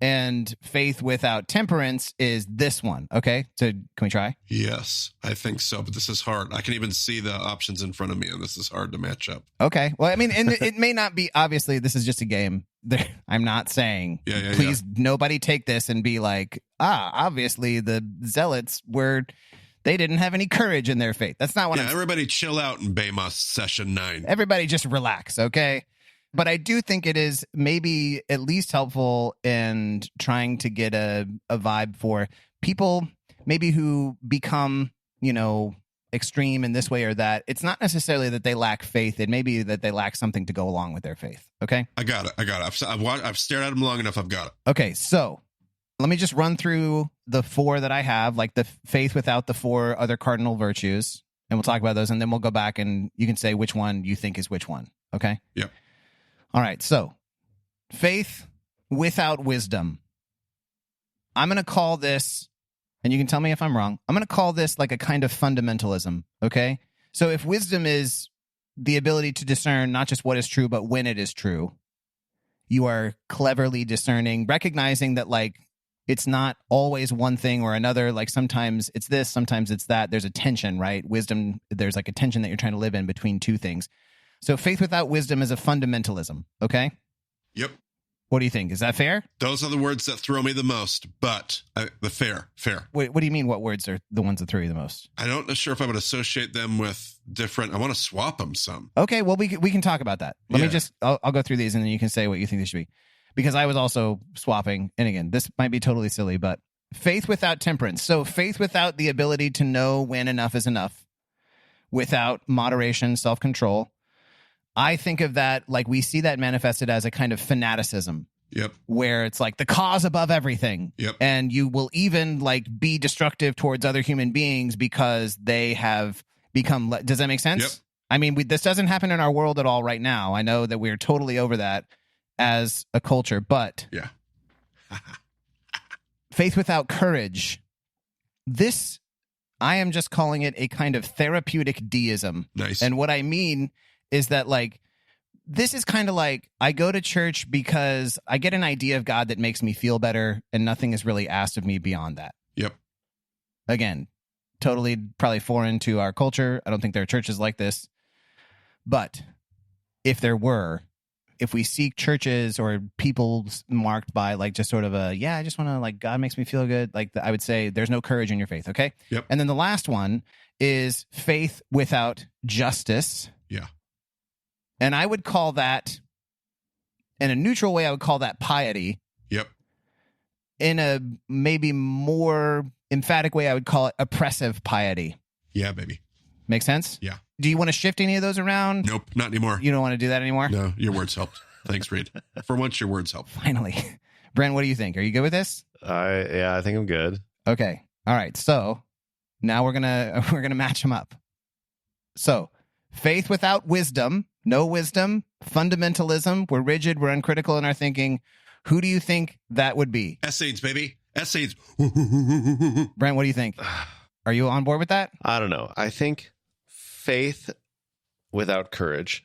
Speaker 2: And faith without temperance is this one. Okay, so can we try?
Speaker 3: Yes, I think so. But this is hard. I can even see the options in front of me, and this is hard to match up.
Speaker 2: Okay. Well, I mean, and it may not be, obviously, this is just a game. I'm not saying, please, nobody take this and be like, obviously the Zealots they didn't have any courage in their faith. That's not what I'm saying. Everybody
Speaker 3: chill out in Bema session 9.
Speaker 2: Everybody just relax, okay? But I do think it is maybe at least helpful in trying to get a vibe for people maybe who become, extreme in this way or that. It's not necessarily that they lack faith. It may be that they lack something to go along with their faith. Okay?
Speaker 3: I got it. I've stared at them long enough. I've got it.
Speaker 2: Okay, so let me just run through the 4 that I have, like the faith without the 4 other cardinal virtues, and we'll talk about those, and then we'll go back and you can say which one you think is which one. Okay?
Speaker 3: Yep.
Speaker 2: All right, so faith without wisdom. I'm going to call this, and you can tell me if I'm wrong, I'm going to call this like a kind of fundamentalism, okay? So if wisdom is the ability to discern not just what is true, but when it is true, you are cleverly discerning, recognizing that like it's not always one thing or another. Like sometimes it's this, sometimes it's that. There's a tension, right? Wisdom, there's like a tension that you're trying to live in between two things. So faith without wisdom is a fundamentalism, okay?
Speaker 3: Yep.
Speaker 2: What do you think? Is that fair?
Speaker 3: Those are the words that throw me the most, but fair.
Speaker 2: Wait, what do you mean what words are the ones that throw you the most?
Speaker 3: I don't know sure if I would associate them with different, I want to swap them some.
Speaker 2: Okay, well, we can talk about that. Let me just, I'll go through these and then you can say what you think they should be. Because I was also swapping, and again, this might be totally silly, but faith without temperance. So faith without the ability to know when enough is enough, without moderation, self-control. I think of that, like we see that manifested as a kind of fanaticism.
Speaker 3: Yep.
Speaker 2: Where it's like the cause above everything.
Speaker 3: Yep.
Speaker 2: And you will even like be destructive towards other human beings because they have become, does that make sense?
Speaker 3: Yep.
Speaker 2: I mean, this doesn't happen in our world at all right now. I know that we're totally over that as a culture, but
Speaker 3: yeah.
Speaker 2: faith without courage. This, I am just calling it a kind of therapeutic deism.
Speaker 3: Nice.
Speaker 2: And what I mean is that like, this is kind of like I go to church because I get an idea of God that makes me feel better and nothing is really asked of me beyond that.
Speaker 3: Yep.
Speaker 2: Again, totally probably foreign to our culture. I don't think there are churches like this. But if there were, if we see churches or people marked by like just sort of a, I just want to like, God makes me feel good. Like I would say there's no courage in your faith. Okay.
Speaker 3: Yep.
Speaker 2: And then the last one is faith without justice.
Speaker 3: Yeah.
Speaker 2: And I would call that, in a neutral way, I would call that piety.
Speaker 3: Yep.
Speaker 2: In a maybe more emphatic way, I would call it oppressive piety.
Speaker 3: Yeah, baby.
Speaker 2: Make sense?
Speaker 3: Yeah.
Speaker 2: Do you want to shift any of those around?
Speaker 3: Nope, not anymore.
Speaker 2: You don't want to do that anymore?
Speaker 3: No, your words helped. Thanks, Reed. For once, your words helped.
Speaker 2: Finally. Brent, what do you think? Are you good with this?
Speaker 1: I think I'm good.
Speaker 2: Okay. All right. So now we're gonna match them up. So faith without wisdom, no wisdom, fundamentalism, we're rigid, we're uncritical in our thinking. Who do you think that would be?
Speaker 3: Essenes, baby. Essenes.
Speaker 2: Brent, what do you think? Are you on board with that?
Speaker 1: I don't know. I think faith without courage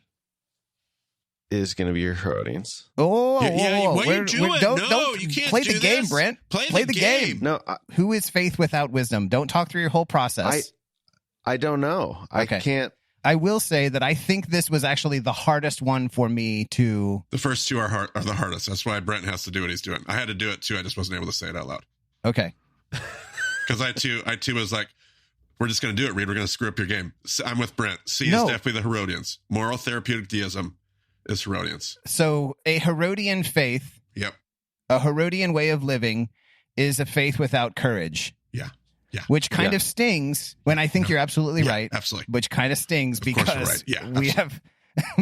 Speaker 1: is going to be your Herodians.
Speaker 2: Oh,
Speaker 3: Yeah, what are you doing? No, you can't
Speaker 2: play
Speaker 3: do
Speaker 2: the game,
Speaker 3: this.
Speaker 2: Brent.
Speaker 3: Play the game.
Speaker 1: No,
Speaker 2: Who is faith without wisdom? Don't talk through your whole process.
Speaker 1: I don't know.
Speaker 2: Okay.
Speaker 1: I can't.
Speaker 2: I will say that I think this was actually the hardest one for me to...
Speaker 3: The first two are the hardest. That's why Brent has to do what he's doing. I had to do it too. I just wasn't able to say it out loud.
Speaker 2: Okay.
Speaker 3: Because I too was like, we're just going to do it, Reed. We're going to screw up your game. So I'm with Brent. C
Speaker 2: No.
Speaker 3: is definitely the Herodians. Moral therapeutic deism is Herodians.
Speaker 2: So a Herodian faith,
Speaker 3: Yep.
Speaker 2: a Herodian way of living is a faith without courage.
Speaker 3: Yeah. Yeah.
Speaker 2: Which kind of stings when I think you're absolutely
Speaker 3: Yeah,
Speaker 2: right.
Speaker 3: absolutely.
Speaker 2: Which kind of stings
Speaker 3: Of course you're
Speaker 2: because
Speaker 3: right. Yeah,
Speaker 2: we have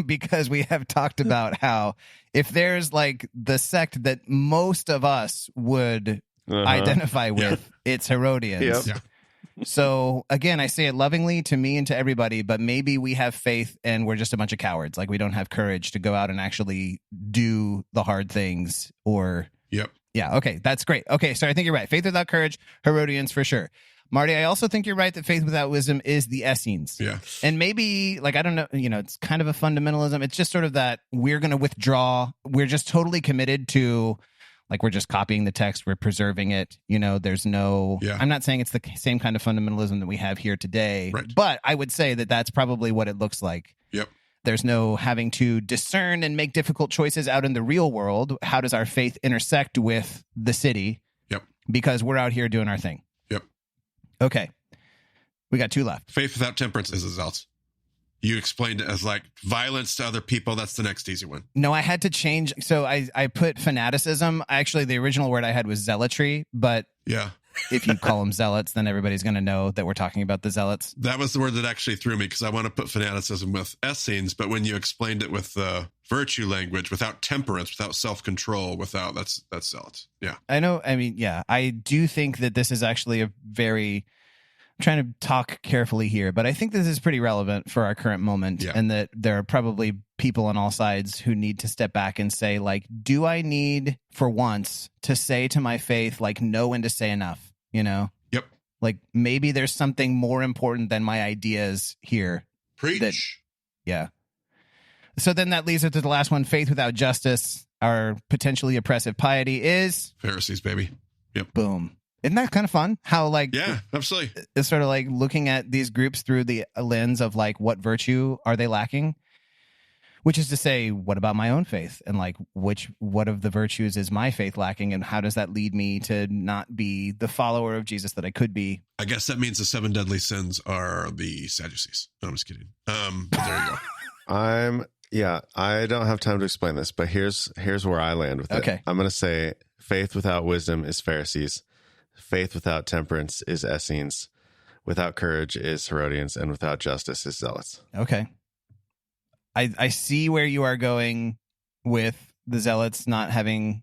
Speaker 2: because we have talked about how if there's like the sect that most of us would identify with, it's Herodians.
Speaker 1: Yep.
Speaker 3: Yeah.
Speaker 2: So again, I say it lovingly to me and to everybody, but maybe we have faith and we're just a bunch of cowards. Like we don't have courage to go out and actually do the hard things or...
Speaker 3: Yep.
Speaker 2: Yeah, okay, that's great. Okay, so I think you're right. Faith without courage, Herodians for sure. Marty, I also think you're right that faith without wisdom is the Essenes.
Speaker 3: Yeah.
Speaker 2: And maybe, like, I don't know, it's kind of a fundamentalism. It's just sort of that we're going to withdraw. We're just totally committed to, like, we're just copying the text. We're preserving it. There's no...
Speaker 3: Yeah.
Speaker 2: I'm not saying it's the same kind of fundamentalism that we have here today.
Speaker 3: Right.
Speaker 2: But I would say that that's probably what it looks like.
Speaker 3: Yep.
Speaker 2: There's no having to discern and make difficult choices out in the real world. How does our faith intersect with the city?
Speaker 3: Yep.
Speaker 2: Because we're out here doing our thing.
Speaker 3: Yep.
Speaker 2: Okay. We got two left.
Speaker 3: Faith without temperance is a zealot. You explained it as like violence to other people. That's the next easy one.
Speaker 2: No, I had to change. So I put fanaticism. Actually, the original word I had was zealotry. But
Speaker 3: Yeah.
Speaker 2: if you call them zealots, then everybody's going to know that we're talking about the zealots.
Speaker 3: That was the word that actually threw me because I want to put fanaticism with Essenes, but when you explained it with the virtue language, without temperance, without self-control, without that's zealots. Yeah.
Speaker 2: I know. I mean, yeah, I do think that this is actually a very... I'm trying to talk carefully here, but I think this is pretty relevant for our current moment, and that there are probably people on all sides who need to step back and say, like, do I need for once to say to my faith, like, know when to say enough,
Speaker 3: Yep.
Speaker 2: Like, maybe there's something more important than my ideas here.
Speaker 3: Preach.
Speaker 2: Yeah. So then that leads us to the last one. Faith without justice, our potentially oppressive piety is...
Speaker 3: Pharisees, baby. Yep.
Speaker 2: Boom. Isn't that kind of fun? How, like...
Speaker 3: Yeah, absolutely.
Speaker 2: It's sort of like looking at these groups through the lens of, like, what virtue are they lacking? Which is to say, what about my own faith? And, like, what of the virtues is my faith lacking? And how does that lead me to not be the follower of Jesus that I could be?
Speaker 3: I guess that means the 7 deadly sins are the Sadducees. No, I'm just kidding. But there you go.
Speaker 1: I don't have time to explain this, but here's where I land with it.
Speaker 2: Okay.
Speaker 1: I'm going to say faith without wisdom is Pharisees. Faith without temperance is Essenes. Without courage is Herodians. And without justice is zealots.
Speaker 2: Okay. I see where you are going with the zealots not having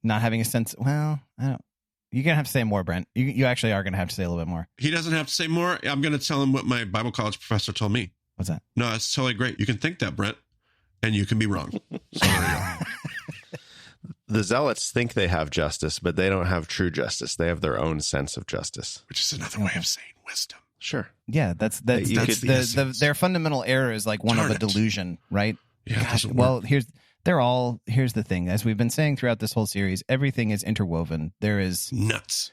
Speaker 2: a sense. Well, I don't. You're going to have to say more, Brent. You actually are going to have to say a little bit more.
Speaker 3: He doesn't have to say more. I'm going to tell him what my Bible college professor told me.
Speaker 2: What's that?
Speaker 3: No, that's totally great. You can think that, Brent, and you can be wrong. So there you go.
Speaker 1: The zealots think they have justice, but they don't have true justice. They have their own sense of justice.
Speaker 3: Which is another way of saying wisdom.
Speaker 1: Sure.
Speaker 2: Yeah, that's their fundamental error is like one of a delusion, right?
Speaker 3: Yeah.
Speaker 2: Gosh, well, here's the thing. As we've been saying throughout this whole series, everything is interwoven. There is
Speaker 3: nuts.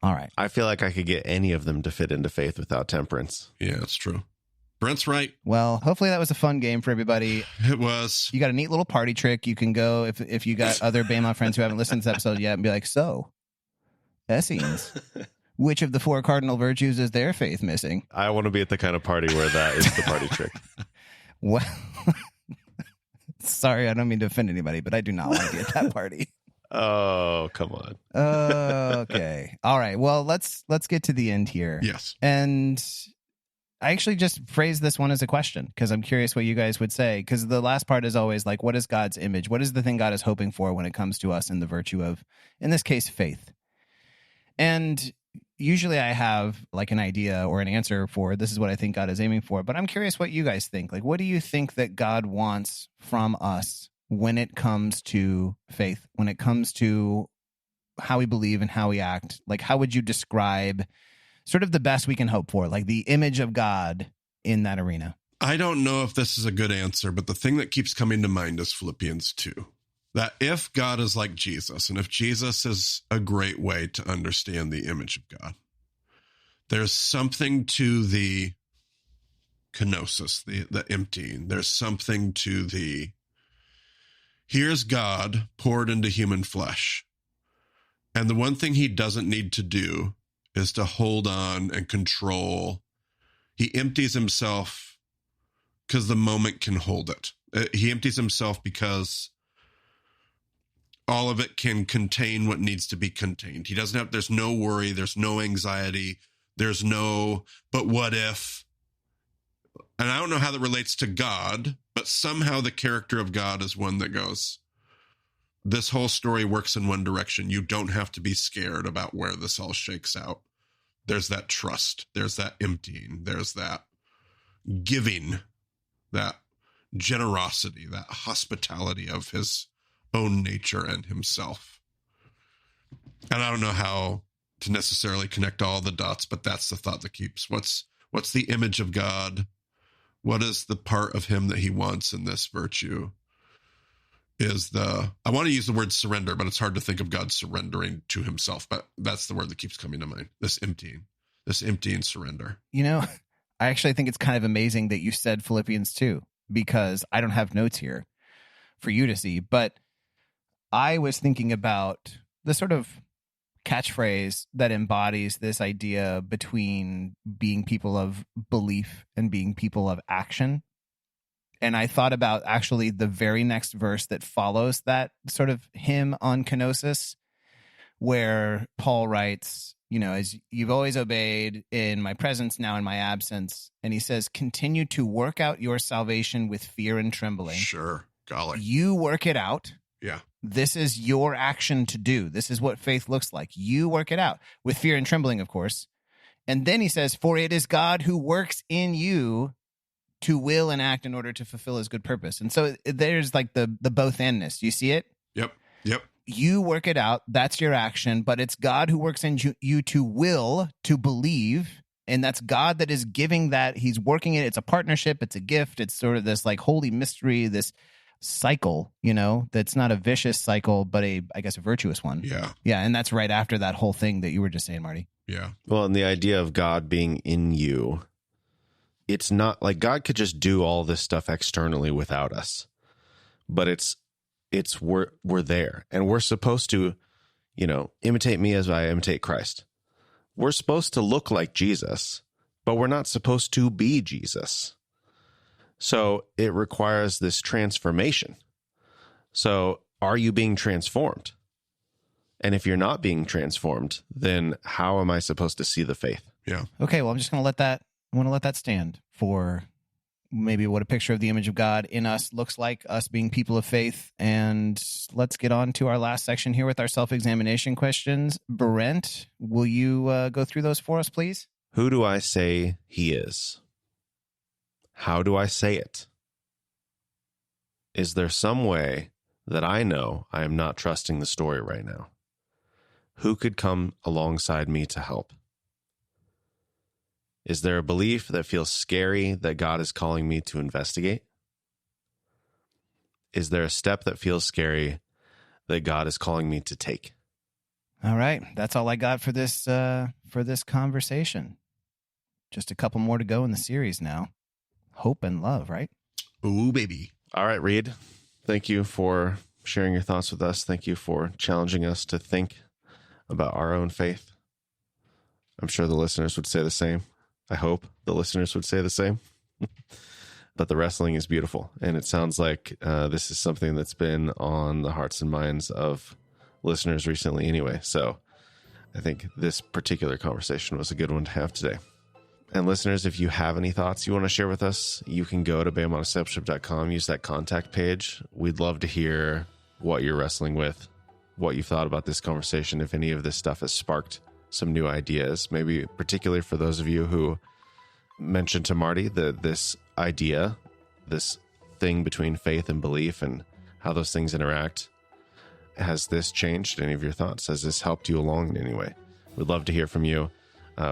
Speaker 2: All right.
Speaker 1: I feel like I could get any of them to fit into faith without temperance.
Speaker 3: Yeah, that's true. Brent's right.
Speaker 2: Well, hopefully that was a fun game for everybody.
Speaker 3: It was.
Speaker 2: You got a neat little party trick. You can go, if you got other Bama friends who haven't listened to this episode yet, and be like, so, Essenes, which of the 4 cardinal virtues is their faith missing?
Speaker 1: I want to be at the kind of party where that is the party trick.
Speaker 2: Well, sorry, I don't mean to offend anybody, but I do not want to be at that party.
Speaker 1: Oh, come on.
Speaker 2: Okay. All right. Well, let's get to the end here.
Speaker 3: Yes.
Speaker 2: And I actually just phrased this one as a question because I'm curious what you guys would say. Because the last part is always like, what is God's image? What is the thing God is hoping for when it comes to us in the virtue of, in this case, faith? And usually I have like an idea or an answer for this is what I think God is aiming for. But I'm curious what you guys think. Like, what do you think that God wants from us when it comes to faith, when it comes to how we believe and how we act? Like, how would you describe sort of the best we can hope for, like the image of God in that arena?
Speaker 3: I don't know if this is a good answer, but the thing that keeps coming to mind is Philippians 2. That if God is like Jesus, and if Jesus is a great way to understand the image of God, there's something to the kenosis, the emptying. There's something to the, here's God poured into human flesh. And the one thing he doesn't need to do is to hold on and control. He empties himself because the moment can hold it. He empties himself because all of it can contain what needs to be contained. He doesn't have, there's no worry, there's no anxiety, there's no, but what if? And I don't know how that relates to God, but somehow the character of God is one that goes, this whole story works in one direction. You don't have to be scared about where this all shakes out. There's that trust. There's that emptying. There's that giving, that generosity, that hospitality of his own nature and himself. And I don't know how to necessarily connect all the dots, but that's the thought that keeps. What's the image of God? What is the part of him that he wants in this virtue? I want to use the word surrender, but it's hard to think of God surrendering to himself, but that's the word that keeps coming to mind. This emptying surrender.
Speaker 2: You know, I actually think it's kind of amazing that you said Philippians 2, because I don't have notes here for you to see, but I was thinking about the sort of catchphrase that embodies this idea between being people of belief and being people of action. And I thought about actually the very next verse that follows that sort of hymn on kenosis, where Paul writes, you know, as you've always obeyed in my presence, now in my absence. And he says, continue to work out your salvation with fear and trembling.
Speaker 3: Sure. Golly.
Speaker 2: You work it out.
Speaker 3: Yeah.
Speaker 2: This is your action to do. This is what faith looks like. You work it out with fear and trembling, of course. And then he says, for it is God who works in you to will and act in order to fulfill his good purpose. And so there's like the both endness. You see it?
Speaker 3: Yep.
Speaker 2: You work it out. That's your action, but it's God who works in you to will, to believe. And that's God that is giving that. He's working it. It's a partnership. It's a gift. It's sort of this like holy mystery, this cycle, you know, that's not a vicious cycle, but I guess a virtuous one.
Speaker 3: Yeah.
Speaker 2: Yeah. And that's right after that whole thing that you were just saying, Marty.
Speaker 3: Yeah.
Speaker 1: Well, and the idea of God being in you, it's not like God could just do all this stuff externally without us, but it's we're there, and we're supposed to, you know, imitate me as I imitate Christ. We're supposed to look like Jesus, but we're not supposed to be Jesus. So it requires this transformation. So are you being transformed? And if you're not being transformed, then how am I supposed to see the faith?
Speaker 3: Yeah.
Speaker 2: Okay. Well, I'm just going to let that stand for maybe what a picture of the image of God in us looks like, us being people of faith. And let's get on to our last section here with our self-examination questions. Brent, will you go through those for us, please?
Speaker 1: Who do I say he is? How do I say it? Is there some way that I know I am not trusting the story right now? Who could come alongside me to help? Is there a belief that feels scary that God is calling me to investigate? Is there a step that feels scary that God is calling me to take?
Speaker 2: All right. That's all I got for this conversation. Just a couple more to go in the series now. hope and love, right?
Speaker 3: Oh, baby.
Speaker 1: All right, Reed, thank you for sharing your thoughts with us. Thank you for challenging us to think about our own faith. I'm sure the listeners would say the same. I hope the listeners would say the same. But the wrestling is beautiful, and it sounds like this is something that's been on the hearts and minds of listeners recently anyway. So I think this particular conversation was a good one to have today. And listeners, if you have any thoughts you want to share with us, you can go to BamOnDiscipleship.com, use that contact page. We'd love to hear what you're wrestling with, what you've thought about this conversation, if any of this stuff has sparked some new ideas, maybe particularly for those of you who mentioned to Marty this idea, this thing between faith and belief and how those things interact. Has this changed any of your thoughts? Has this helped you along in any way? We'd love to hear from you.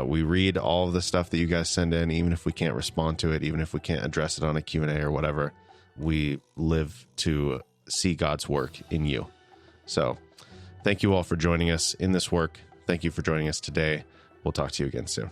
Speaker 1: We read all of the stuff that you guys send in, even if we can't respond to it, even if we can't address it on a Q&A or whatever. We live to see God's work in you. So thank you all for joining us in this work. Thank you for joining us today. We'll talk to you again soon.